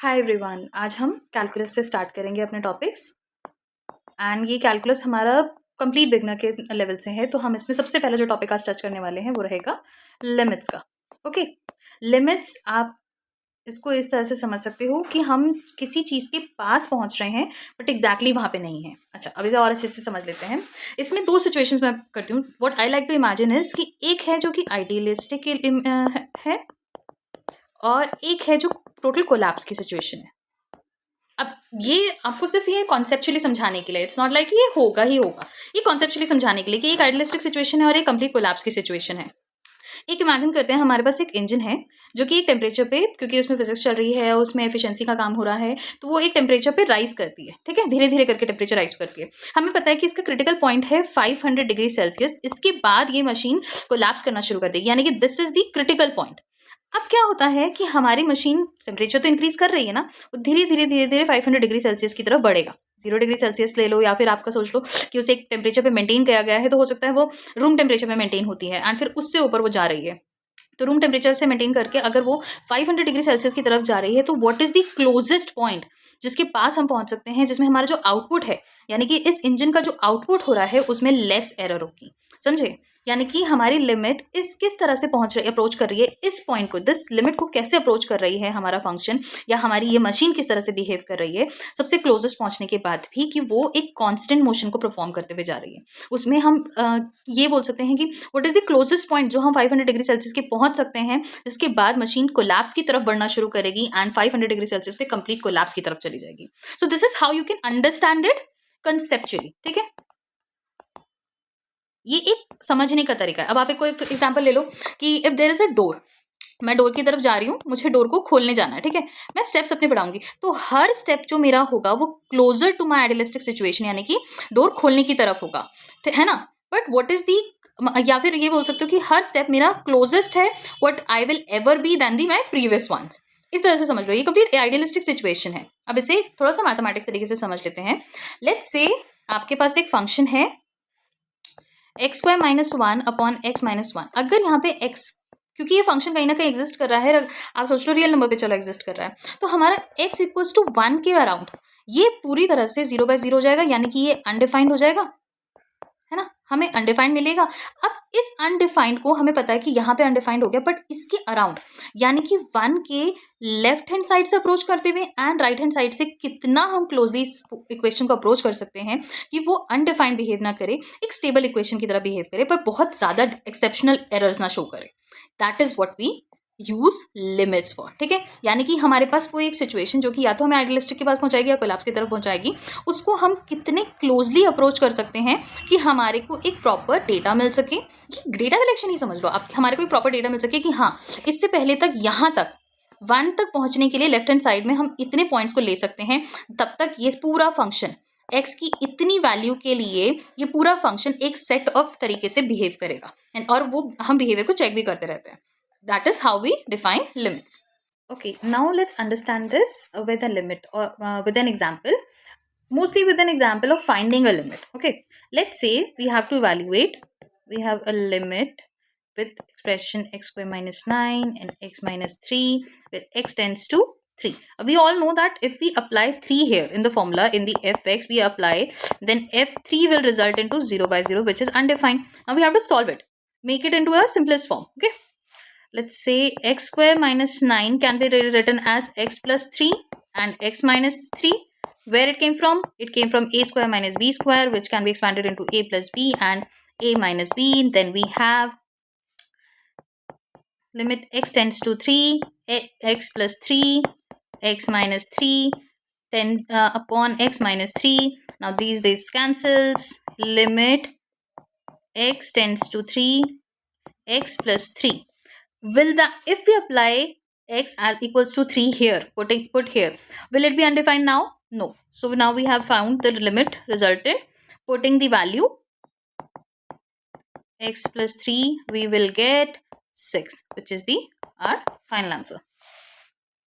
Hi everyone, आज हम calculus से स्टार्ट करेंगे अपने टॉपिक्स। एंड ये कैलकुलस हमारा कंप्लीट बिगनर के लेवल से है, तो हम इसमें सबसे पहले जो टॉपिक आज टच करने वाले हैं वो रहेगा लिमिट्स का। ओके, लिमिट्स आप इसको इस तरह से समझ सकते हो कि हम किसी चीज़ के पास पहुंच रहे हैं बट एग्जैक्टली वहाँ पे नहीं है। अच्छा, अब इसे और अच्छे से समझ लेते हैं। इसमें दो सिचुएशंस मैं करती हूँ। What I like to imagine is कि एक है जो कि आइडियलिस्टिक है और एक है जो टोटल कोलैप्स की सिचुएशन है। अब ये आपको सिर्फ ये कॉन्सेप्चुअली समझाने के लिए, इट्स नॉट लाइक ये होगा ही होगा, ये कॉन्सेप्चुअली समझाने के लिए कि एक आइडियलिस्टिक सिचुएशन है और एक कंप्लीट कोलैप्स की सिचुएशन है। एक इमेजिन करते हैं हमारे पास एक इंजन है जो कि एक टेम्परेचर पे, क्योंकि उसमें फिजिक्स चल रही है, उसमें एफिशिएंसी का काम हो रहा है, तो वो एक टेम्परेचर पे राइज करती है। ठीक है, धीरे धीरे करके टेम्परेचर राइज करती है। हमें पता है कि इसका क्रिटिकल पॉइंट है 500 डिग्री सेल्सियस। इसके बाद ये मशीन कोलैप्स करना शुरू कर देगी, यानी कि this is the critical point. अब क्या होता है कि हमारी मशीन टेम्परेचर तो इंक्रीज कर रही है ना, वो धीरे धीरे धीरे धीरे 500 डिग्री सेल्सियस की तरफ बढ़ेगा। 0 डिग्री सेल्सियस ले लो, या फिर आपका सोच लो कि उसे एक टेम्परेचर पे मेंटेन किया गया है, तो हो सकता है वो रूम टेम्परेचर पे मेंटेन होती है एंड फिर उससे ऊपर वो जा रही है। तो रूम टेम्परेचर से मेंटेन करके अगर वो 500 डिग्री सेल्सियस की तरफ जा रही है, तो what is the closest point जिसके पास हम पहुंच सकते हैं, जिसमें हमारा जो आउटपुट है, यानी कि इस इंजन का जो आउटपुट हो रहा है उसमें लेस एरर होगी। समझे? यानी कि हमारी लिमिट इस किस तरह से पहुंच रही, अप्रोच कर रही है इस पॉइंट को, दिस लिमिट को कैसे अप्रोच कर रही है हमारा फंक्शन, या हमारी ये मशीन किस तरह से बिहेव कर रही है सबसे क्लोजेस्ट पहुंचने के बाद भी, कि वो एक कांस्टेंट मोशन को परफॉर्म करते हुए जा रही है। उसमें हम ये बोल सकते हैं कि what is the closest point जो हम 500 डिग्री सेल्सियस के पहुंच सकते हैं, जिसके बाद मशीन कोलैप्स की तरफ बढ़ना शुरू करेगी एंड 500 डिग्री सेल्सियस पे कंप्लीट कोलैप्स की तरफ चली जाएगी। So this is how you can understand it conceptually. ठीक है, ये एक समझने का तरीका है। अब आप एक कोई एग्जांपल ले लो कि if there is a door, मैं डोर की तरफ जा रही हूँ, मुझे डोर को खोलने जाना है। ठीक है, मैं स्टेप्स अपने बढ़ाऊंगी, तो हर स्टेप जो मेरा होगा वो closer to my idealistic situation, यानी कि डोर खोलने की तरफ होगा, है ना। बट व्हाट इज दी, या फिर ये बोल सकते हो कि हर स्टेप मेरा क्लोजेस्ट है what I will ever be then the my previous ones. इस तरह से समझ लो, ये कंप्लीट आइडियलिस्टिक सिचुएशन है। अब इसे थोड़ा सा मैथमेटिक्स तरीके से समझ लेते हैं। लेट्स से आपके पास एक फंक्शन है x2 - 1/x-1। अगर यहाँ पे x, क्योंकि ये फंक्शन कहीं ना कहीं एग्जिस्ट कर रहा है, आप सोच लो रियल नंबर पे चलो एग्जिस्ट कर रहा है, तो हमारा x इक्वल्स टू 1 के अराउंड ये पूरी तरह से 0/0 हो जाएगा, यानी कि ये अनडिफाइंड हो जाएगा, है ना। हमें अनडिफाइंड मिलेगा। अब इस अनडिफाइंड को हमें पता है कि यहाँ पे अनडिफाइंड हो गया, बट इसके अराउंड, यानी कि 1 के लेफ्ट हैंड साइड से अप्रोच करते हुए एंड राइट हैंड साइड से कितना हम क्लोजली इस इक्वेशन को अप्रोच कर सकते हैं कि वो अनडिफाइंड बिहेव ना करे, एक स्टेबल इक्वेशन की तरह बिहेव करे, पर बहुत ज्यादा एक्सेप्शनल एरर्स ना शो करे। That is what we use limits for. ठीक है, यानी कि हमारे पास कोई एक सिचुएशन जो कि या तो हमें आइडियलिस्टिक के पास पहुंचाएगी या कोलैप्स की तरफ पहुंचाएगी, उसको हम कितने क्लोजली अप्रोच कर सकते हैं कि हमारे को एक प्रॉपर डेटा मिल सके। डेटा कलेक्शन ही समझ लो आप, हमारे को एक प्रॉपर डेटा मिल सके कि हाँ, इससे पहले तक यहाँ तक 1 तक पहुंचने के लिए लेफ्ट हैंड साइड में हम इतने पॉइंट्स को ले सकते हैं, तब तक ये पूरा फंक्शन x की इतनी वैल्यू के लिए ये पूरा फंक्शन एक सेट ऑफ तरीके से बिहेव करेगा, और वो हम बिहेवियर को चेक भी करते रहते हैं। That is how we define limits. Okay, now let's understand this with a limit, or with an example. Mostly with an example of finding a limit. Okay, let's say we have to evaluate. We have a limit with expression x²-9 and x-3 with x tends to 3. We all know that if we apply 3 here in the formula, in the fx we apply, then f3 will result into 0/0, which is undefined. Now we have to solve it, make it into a simplest form. Okay, let's say x²-9 can be rewritten as x plus 3 and x minus 3. Where it came from? It came from a² minus b², which can be expanded into a plus b and a minus b. Then we have limit x tends to 3, x plus 3, x minus 3, 10 upon x minus 3. Now these cancels. Limit x tends to 3, x plus 3. If we apply x as equals to 3 here, put here, will it be undefined now? No. So now we have found the limit resulted. Putting the value x plus 3, we will get 6, which is our final answer.